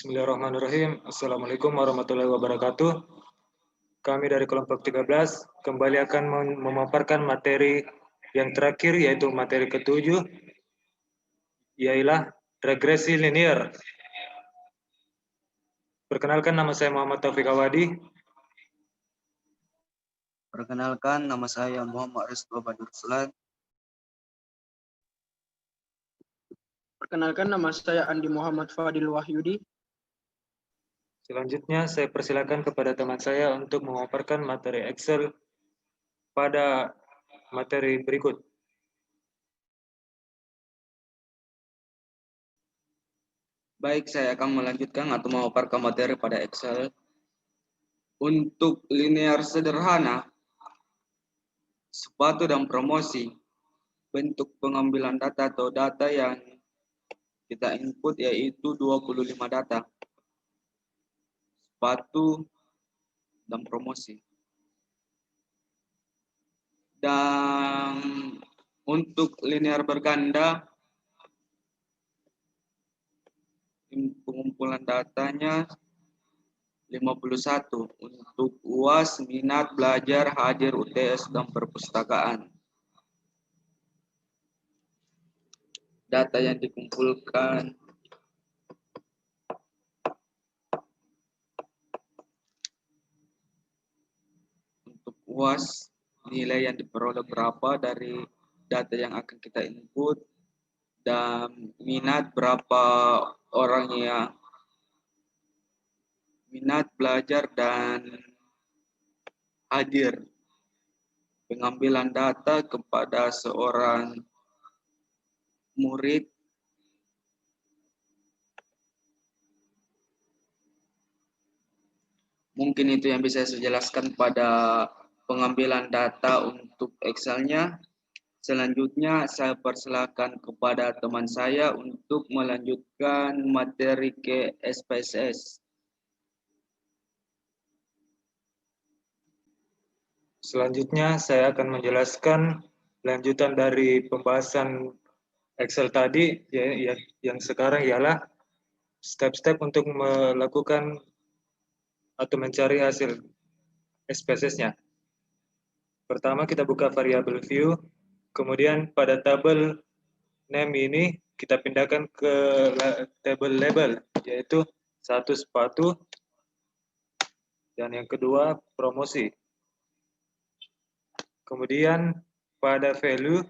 Bismillahirrahmanirrahim. Assalamualaikum warahmatullahi wabarakatuh. Kami dari kelompok 13 kembali akan memaparkan materi yang terakhir, yaitu materi ke-7, ialah regresi linear. Perkenalkan, nama saya Muhammad Taufik Awadi. Perkenalkan, nama saya Muhammad Rizko Badursulan. Perkenalkan, nama saya Andi Muhammad Fadil Wahyudi. Selanjutnya, saya persilakan kepada teman saya untuk memaparkan materi Excel pada materi berikut. Baik, saya akan melanjutkan atau memaparkan materi pada Excel. Untuk linear sederhana, sepatu dan promosi, bentuk pengambilan data atau data yang kita input yaitu 25 data. Sepatu dan promosi. Dan untuk linear berganda, pengumpulan datanya 51 untuk UAS, minat, belajar, hadir, UTS, dan perpustakaan. Data yang dikumpulkan untuk UAS, nilai yang diperoleh berapa dari data yang akan kita input, dan minat berapa orang yang minat, belajar, dan hadir. Pengambilan data kepada seorang murid mungkin itu yang bisa saya jelaskan pada pengambilan data untuk Excel-nya. Selanjutnya saya persilakan kepada teman saya untuk melanjutkan materi ke SPSS. Selanjutnya, saya akan menjelaskan lanjutan dari pembahasan Excel tadi, yang sekarang ialah step-step untuk melakukan atau mencari hasil SPSS-nya. Pertama, kita buka variabel view, kemudian pada tabel name ini kita pindahkan ke tabel label, yaitu satu sepatu, dan yang kedua promosi. Kemudian pada value,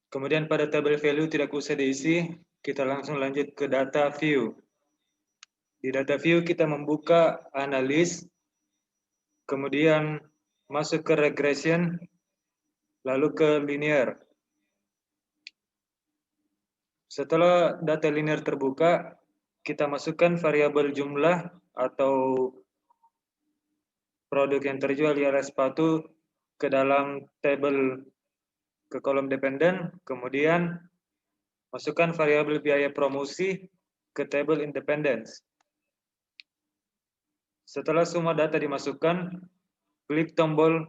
kemudian pada tabel value tidak usah diisi, kita langsung lanjut ke data view. Di data view kita membuka analis, kemudian masuk ke regression, lalu ke linear. Setelah data linear terbuka, kita masukkan variabel jumlah atau produk yang terjual ialah sepatu ke dalam tabel ke kolom dependen, kemudian masukkan variabel biaya promosi ke tabel independence. Setelah semua data dimasukkan, klik tombol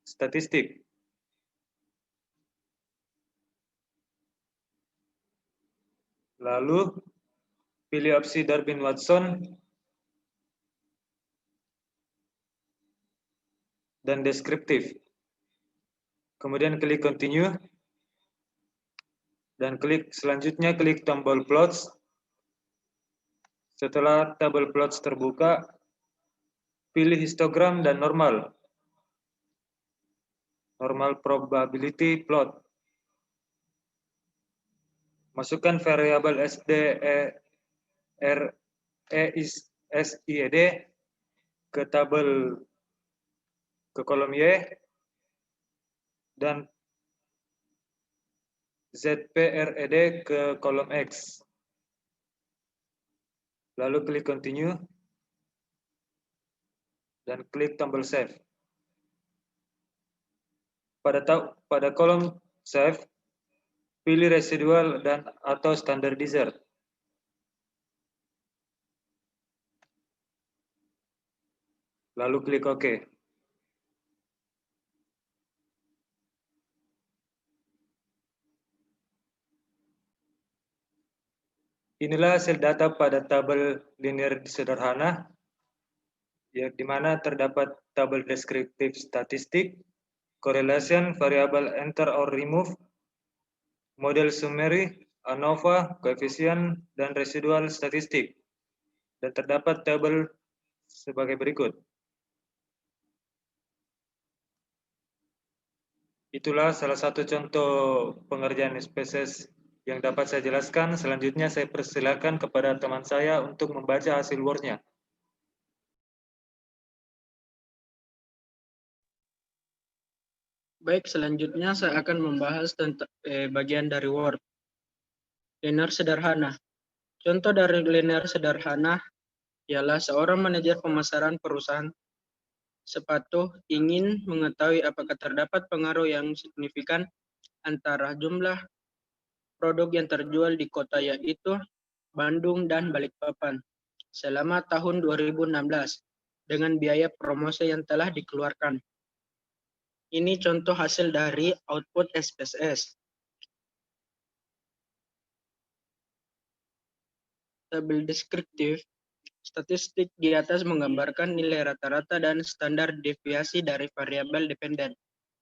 statistik. Lalu pilih opsi Darwin-Watson dan deskriptif. Kemudian klik continue. Dan selanjutnya klik tombol plots. Setelah tabel plots terbuka, pilih histogram dan normal. Normal probability plot. Masukkan variabel SIED ke tabel ke kolom Y dan ZPRED ke kolom X. Lalu klik continue dan klik tombol save. Pada kolom save, pilih residual dan atau standardizer. Lalu klik OK. Inilah hasil data pada tabel linear sederhana, di mana terdapat tabel deskriptif statistik, correlation, variable enter or remove, model summary, ANOVA, koefisien, dan residual statistik. Dan terdapat tabel sebagai berikut. Itulah salah satu contoh pengerjaan spesies yang dapat saya jelaskan. Selanjutnya saya persilakan kepada teman saya untuk membaca hasil Word-nya. Baik, selanjutnya saya akan membahas tentang bagian dari Word. Linear sederhana. Contoh dari linear sederhana ialah seorang manajer pemasaran perusahaan sepatu ingin mengetahui apakah terdapat pengaruh yang signifikan antara jumlah produk yang terjual di kota yaitu Bandung dan Balikpapan selama tahun 2016 dengan biaya promosi yang telah dikeluarkan. Ini contoh hasil dari output SPSS. Tabel deskriptif statistik di atas menggambarkan nilai rata-rata dan standar deviasi dari variabel dependen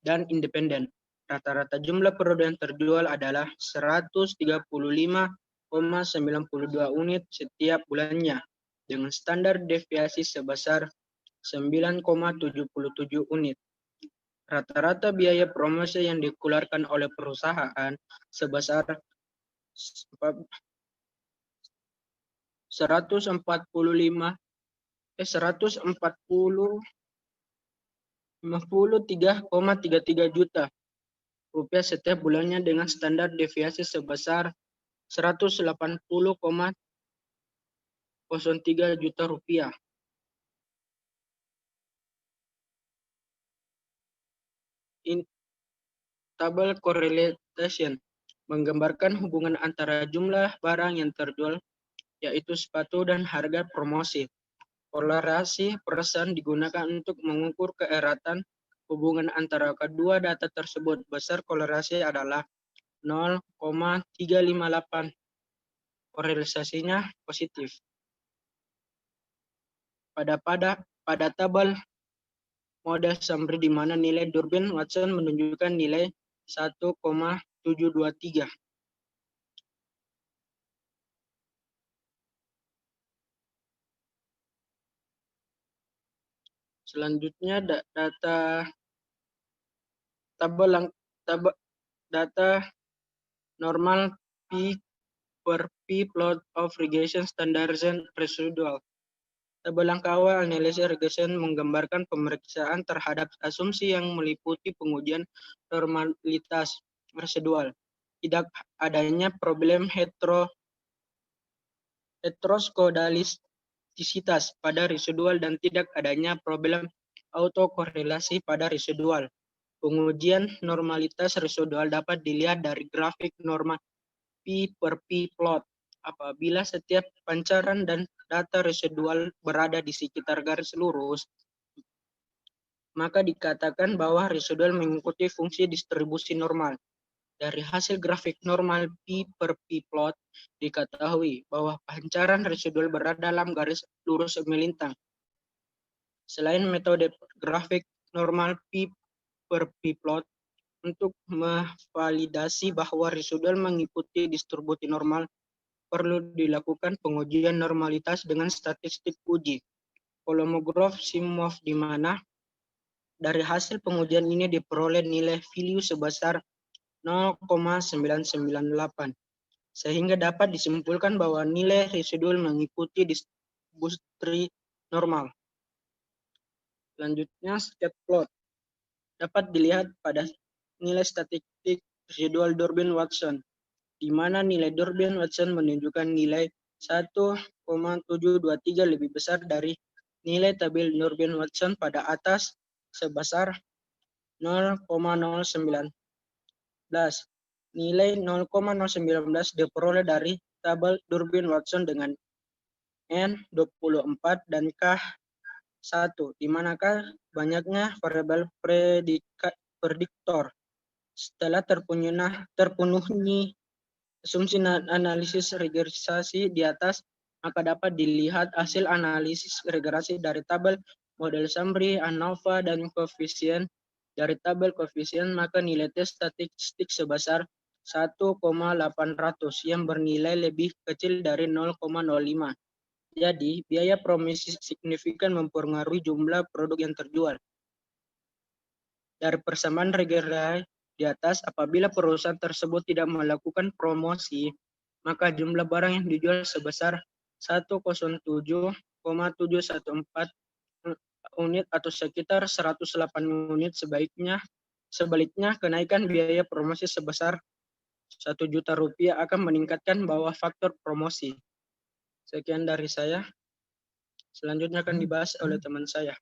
dan independen. Rata-rata jumlah produk yang terjual adalah 135,92 unit setiap bulannya, dengan standar deviasi sebesar 9,77 unit. Rata-rata biaya promosi yang dikeluarkan oleh perusahaan sebesar 53,33 juta rupiah setiap bulannya dengan standar deviasi sebesar 180,03 juta rupiah. Tabel correlation menggambarkan hubungan antara jumlah barang yang terjual yaitu sepatu dan harga promosi. Korelasi persen digunakan untuk mengukur keeratan hubungan antara kedua data tersebut. Besar korelasi adalah 0,358. Korelasinya positif. Pada tabel model summary di mana nilai Durbin-Watson menunjukkan nilai 1,723. Selanjutnya data normal P per P plot of regression standardization residual. Tabel langkah awal analisis regression menggambarkan pemeriksaan terhadap asumsi yang meliputi pengujian normalitas residual, tidak adanya problem heteroskodalistisitas pada residual dan tidak adanya problem autokorelasi pada residual. Pengujian normalitas residual dapat dilihat dari grafik normal P per P plot. Apabila setiap pancaran dan data residual berada di sekitar garis lurus, maka dikatakan bahwa residual mengikuti fungsi distribusi normal. Dari hasil grafik normal P per P plot, diketahui bahwa pancaran residual berada dalam garis lurus melintang. Selain metode grafik normal P per P plot, untuk memvalidasi bahwa residual mengikuti distribusi normal, perlu dilakukan pengujian normalitas dengan statistik uji Kolmogorov Simov di mana dari hasil pengujian ini diperoleh nilai value sebesar 0,998 sehingga dapat disimpulkan bahwa nilai residual mengikuti distribusi normal. Selanjutnya scatter plot dapat dilihat pada nilai statistik residual Durbin-Watson, di mana nilai Durbin-Watson menunjukkan nilai 1,723 lebih besar dari nilai tabel Durbin-Watson pada atas sebesar 0,019. Nilai 0,019 diperoleh dari tabel Durbin-Watson dengan N24 dan K1, di manakah banyaknya variabel prediktor. Setelah terpenuhi asumsi analisis regresasi di atas, maka dapat dilihat hasil analisis regresi dari tabel model summary, ANOVA, dan koefisien. Dari tabel koefisien, maka nilai tes statistik sebesar 1,800 yang bernilai lebih kecil dari 0,05. Jadi, biaya promosi signifikan mempengaruhi jumlah produk yang terjual. Dari persamaan regresi di atas, apabila perusahaan tersebut tidak melakukan promosi, maka jumlah barang yang dijual sebesar 107,714 unit atau sekitar 108 unit. Sebaliknya, kenaikan biaya promosi sebesar 1 juta rupiah akan meningkatkan bawah faktor promosi. Sekian dari saya. Selanjutnya akan dibahas oleh teman saya.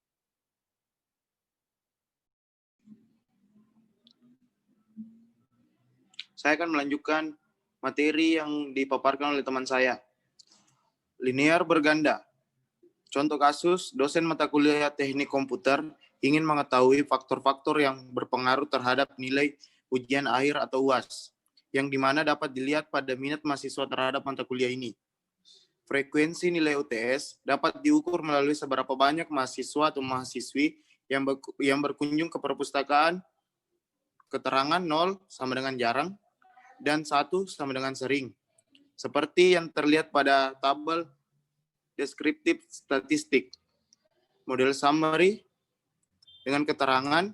Saya akan melanjutkan materi yang dipaparkan oleh teman saya. Linear berganda. Contoh kasus, dosen mata kuliah teknik komputer ingin mengetahui faktor-faktor yang berpengaruh terhadap nilai ujian akhir atau UAS, yang dimana dapat dilihat pada minat mahasiswa terhadap mata kuliah ini. Frekuensi nilai UTS dapat diukur melalui seberapa banyak mahasiswa atau mahasiswi yang berkunjung ke perpustakaan. Keterangan 0 sama dengan jarang, dan 1 sama dengan sering. Seperti yang terlihat pada tabel deskriptif statistik. Model summary dengan keterangan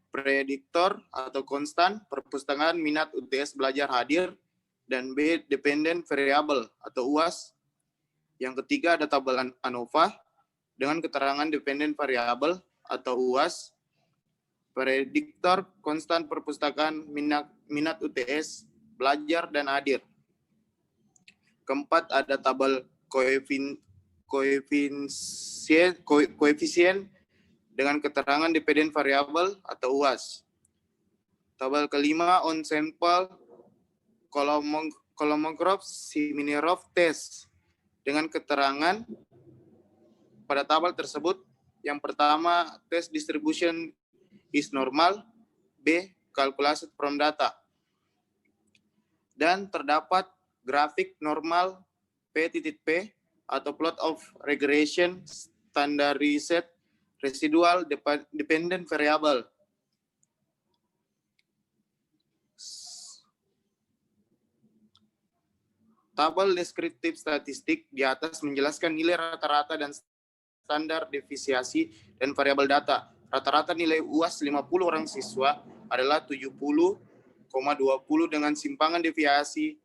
prediktor atau konstan, perpustakaan minat UTS belajar hadir, dan B dependent variable atau UAS. Yang ketiga ada tabel ANOVA dengan keterangan dependent variable atau UAS, prediktor konstan perpustakaan minat UTS belajar dan hadir. Keempat ada tabel koefisien dengan keterangan dependent variable atau UAS. Tabel kelima on sample Kolmogorov-Smirnov test dengan keterangan pada tabel tersebut. Yang pertama, test distribution is normal, B calculated from data. Dan terdapat grafik normal P.P atau plot of regression standardized residual dependent variable. Tabel deskriptif statistik di atas menjelaskan nilai rata-rata dan standar deviasi dan variabel data. Rata-rata nilai UAS 50 orang siswa adalah 70,20 dengan simpangan deviasi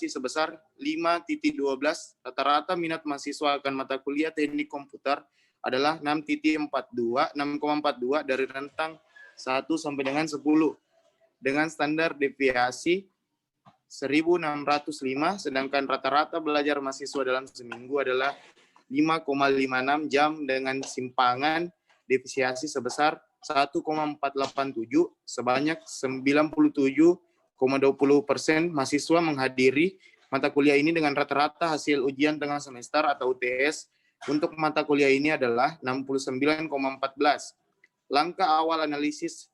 sebesar 5.12. Rata-rata minat mahasiswa akan mata kuliah teknik komputer adalah 6,42 dari rentang 1 sampai dengan 10. Dengan standar deviasi 1.605, sedangkan rata-rata belajar mahasiswa dalam seminggu adalah 5,56 jam dengan simpangan deviasi sebesar 1,487. Sebanyak 97,20% mahasiswa menghadiri mata kuliah ini dengan rata-rata hasil ujian tengah semester atau UTS untuk mata kuliah ini adalah 69,14. Langkah awal analisis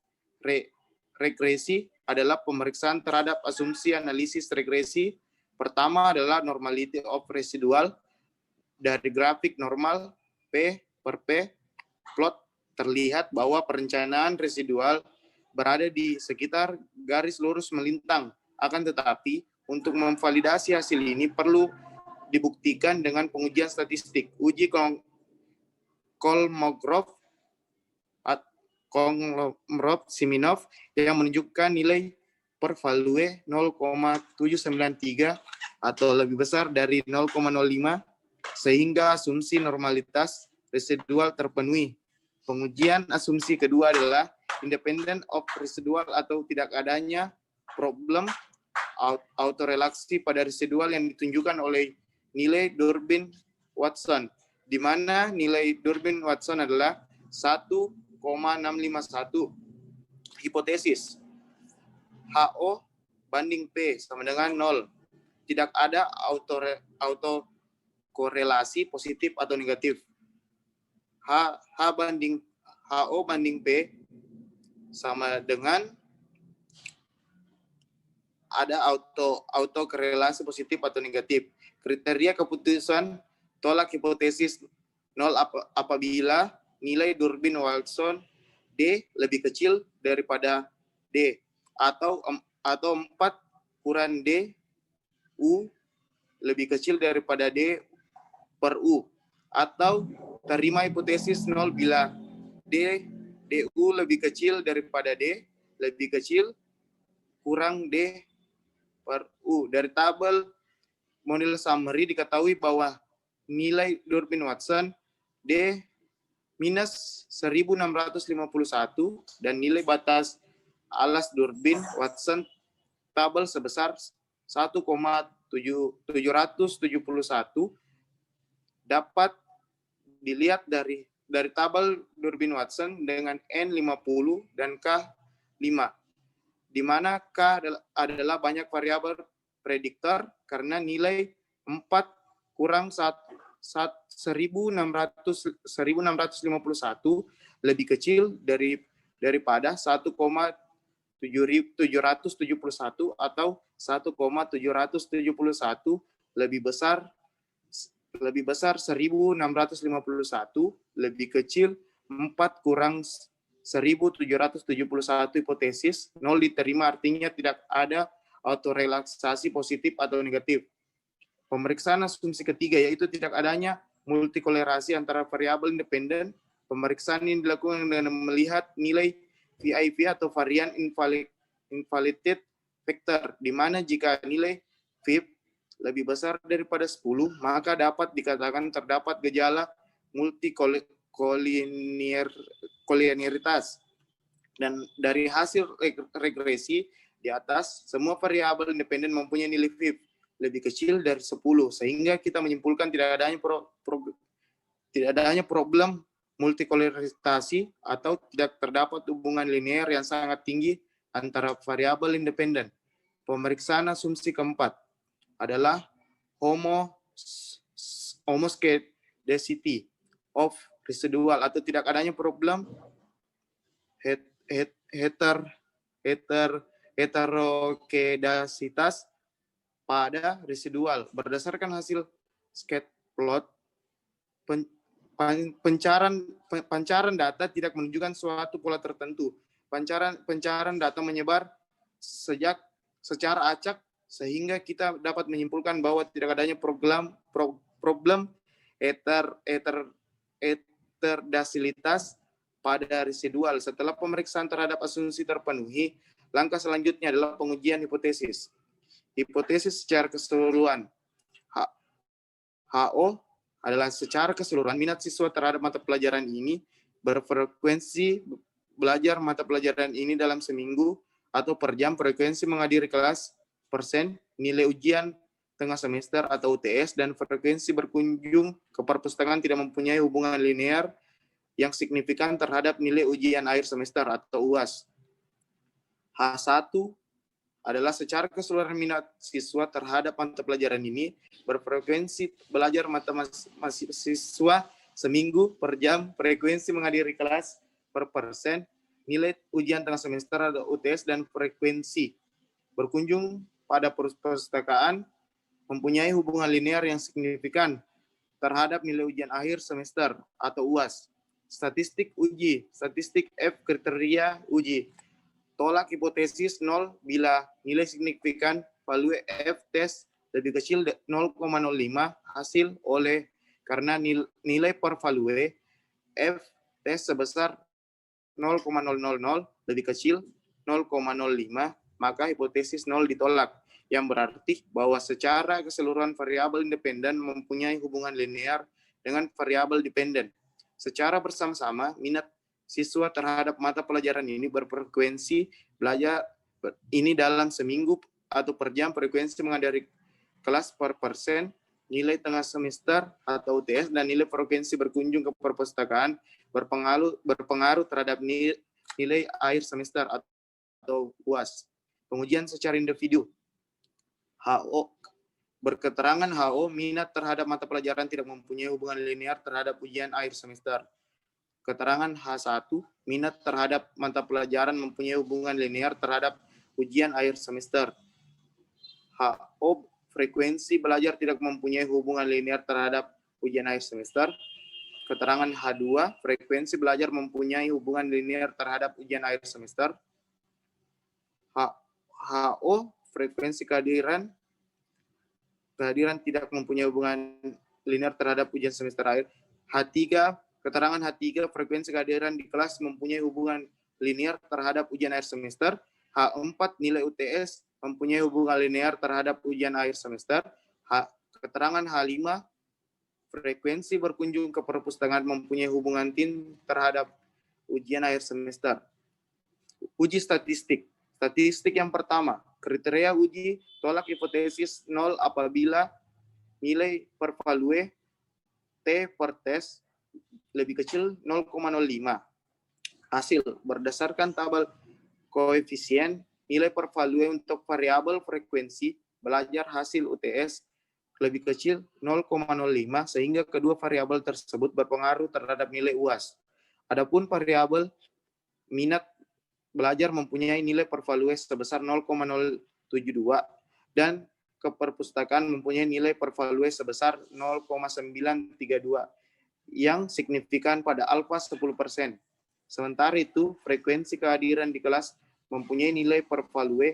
regresi adalah pemeriksaan terhadap asumsi analisis regresi. Pertama adalah normality of residual. Dari grafik normal P per P plot terlihat bahwa perencanaan residual berada di sekitar garis lurus melintang. Akan tetapi, untuk memvalidasi hasil ini perlu dibuktikan dengan pengujian statistik. Uji Kolmogorov-Smirnov yang menunjukkan nilai per value 0,793 atau lebih besar dari 0,05 sehingga asumsi normalitas residual terpenuhi. Pengujian asumsi kedua adalah independent of residual atau tidak adanya problem autorelaksi pada residual yang ditunjukkan oleh nilai Durbin-Watson, di mana nilai Durbin-Watson adalah 1,651. Hipotesis HO banding P sama dengan 0. Tidak ada korelasi positif atau negatif. HO banding P sama dengan ada auto korelasi positif atau negatif. Kriteria keputusan tolak hipotesis 0 apabila nilai Durbin-Watson D lebih kecil daripada D, atau 4 kurang D U lebih kecil daripada D per U, atau terima hipotesis 0 bila DU lebih kecil daripada D lebih kecil kurang D per U. Dari tabel model summary diketahui bahwa nilai Durbin-Watson D minus 1651 dan nilai batas alas Durbin-Watson tabel sebesar 1,771 dapat dilihat dari tabel Durbin-Watson dengan N50 dan K5, di mana K adalah banyak variabel prediktor karena nilai 4 kurang 1651 lebih kecil daripada 1,771 atau 1,771 lebih besar 1651 lebih kecil 4 kurang 1771 hipotesis 0 diterima, artinya tidak ada autorelaksasi positif atau negatif. Pemeriksaan asumsi ketiga yaitu tidak adanya multikolerasi antara variabel independen. Pemeriksaan ini dilakukan dengan melihat nilai VIV atau varian invalidated factor, di mana jika nilai VIP lebih besar daripada 10, maka dapat dikatakan terdapat gejala multikolinearitas. Dan dari hasil regresi di atas, semua variabel independen mempunyai nilai VIP lebih kecil dari 10, sehingga kita menyimpulkan tidak adanya problem multikolinearisasi atau tidak terdapat hubungan linear yang sangat tinggi antara variabel independen. Pemeriksaan asumsi keempat adalah homoscedasticity of residual atau tidak adanya problem heterokedasitas pada residual. Berdasarkan hasil scatterplot, pancaran data tidak menunjukkan suatu pola tertentu. Pancaran data menyebar secara acak, sehingga kita dapat menyimpulkan bahwa tidak adanya problem heterodasilitas pada residual. Setelah pemeriksaan terhadap asumsi terpenuhi, langkah selanjutnya adalah pengujian hipotesis. Hipotesis secara keseluruhan. HO adalah secara keseluruhan minat siswa terhadap mata pelajaran ini, berfrekuensi belajar mata pelajaran ini dalam seminggu atau per jam, frekuensi menghadiri kelas, persen, nilai ujian tengah semester atau UTS, dan frekuensi berkunjung ke perpustakaan tidak mempunyai hubungan linear yang signifikan terhadap nilai ujian akhir semester atau UAS. H1 adalah secara keseluruhan minat siswa terhadap mata pelajaran ini, berfrekuensi belajar mata siswa seminggu per jam, frekuensi menghadiri kelas per persen, nilai ujian tengah semester atau UTS, dan frekuensi berkunjung pada perpustakaan mempunyai hubungan linear yang signifikan terhadap nilai ujian akhir semester atau UAS. Statistik uji, statistik F kriteria uji. Tolak hipotesis 0 bila nilai signifikan value F test lebih kecil 0,05 hasil oleh karena nilai per value F test sebesar 0,000 lebih kecil 0,05, maka hipotesis 0 ditolak, yang berarti bahwa secara keseluruhan variabel independen mempunyai hubungan linear dengan variabel dependen. Secara bersama-sama, minat siswa terhadap mata pelajaran ini berfrekuensi belajar ini dalam seminggu atau per jam, frekuensi menghadiri kelas per persen, nilai tengah semester atau UTS, dan nilai frekuensi berkunjung ke perpustakaan berpengaruh terhadap nilai akhir semester atau UAS. Pengujian secara individu. HO berketerangan HO minat terhadap mata pelajaran tidak mempunyai hubungan linear terhadap ujian akhir semester. Keterangan H1 minat terhadap mata pelajaran mempunyai hubungan linear terhadap ujian akhir semester. HO, frekuensi belajar tidak mempunyai hubungan linear terhadap ujian akhir semester. Keterangan H2, frekuensi belajar mempunyai hubungan linear terhadap ujian akhir semester. HO, frekuensi kehadiran tidak mempunyai hubungan linear terhadap ujian semester akhir. H3, keterangan H3, frekuensi kehadiran di kelas mempunyai hubungan linear terhadap ujian akhir semester. H4, nilai UTS mempunyai hubungan linear terhadap ujian akhir semester. Keterangan H5, frekuensi berkunjung ke perpustakaan mempunyai hubungan tin terhadap ujian akhir semester. Uji statistik. Statistik yang pertama, kriteria uji tolak hipotesis 0 apabila nilai per value T per tes lebih kecil 0,05. Hasil berdasarkan tabel koefisien nilai per value untuk variabel frekuensi belajar hasil UTS lebih kecil 0,05 sehingga kedua variabel tersebut berpengaruh terhadap nilai UAS. Adapun variabel minat belajar mempunyai nilai per value sebesar 0,072 dan keperpustakaan mempunyai nilai per value sebesar 0,932 yang signifikan pada alfa 10%. Sementara itu, frekuensi kehadiran di kelas mempunyai nilai per value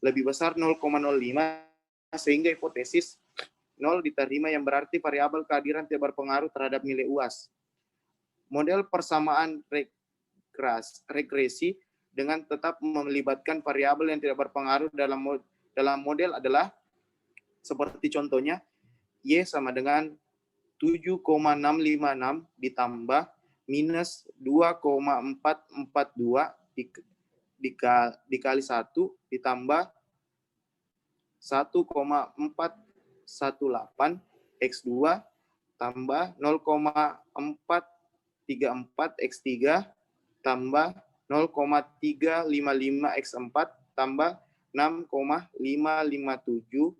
lebih besar 0,05 sehingga hipotesis 0 diterima yang berarti variabel kehadiran tidak berpengaruh terhadap nilai UAS. Model persamaan regresi dengan tetap melibatkan variabel yang tidak berpengaruh dalam model adalah seperti contohnya Y sama dengan 7,656 ditambah minus 2,442 dikali 1 ditambah 1,418 X2 tambah 0,434 X3 tambah 0,355 X4 tambah 6,557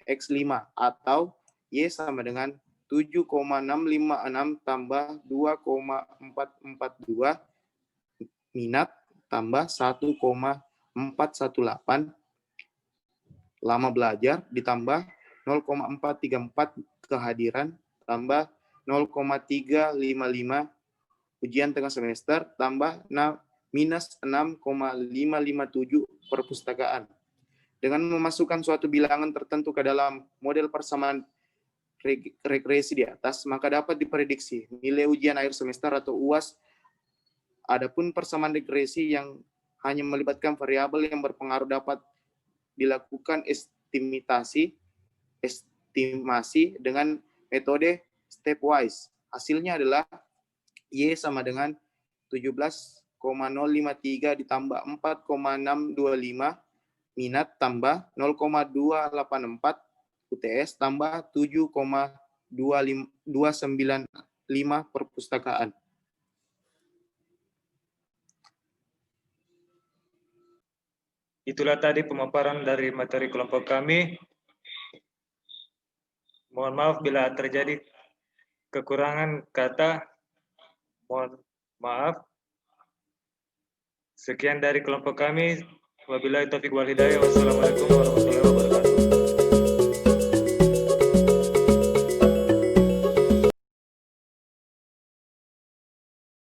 X5 atau Y sama dengan 7,656 tambah 2,442 minat tambah 1,418 lama belajar ditambah 0,434 kehadiran tambah 0,355 ujian tengah semester tambah minus 6,557 perpustakaan. Dengan memasukkan suatu bilangan tertentu ke dalam model persamaan regresi di atas, maka dapat diprediksi nilai ujian akhir semester atau UAS. Adapun persamaan regresi yang hanya melibatkan variabel yang berpengaruh dapat dilakukan estimasi dengan metode stepwise. Hasilnya adalah Y sama dengan 17,053 ditambah 4,625 minat tambah 0,284 UTS tambah 7,295 perpustakaan. Itulah tadi pemaparan dari materi kelompok kami. Mohon maaf bila terjadi kekurangan kata. Mohon maaf. Sekian dari kelompok kami. Wabillahi taufiq wal hidayah. Wassalamualaikum warahmatullahi wabarakatuh.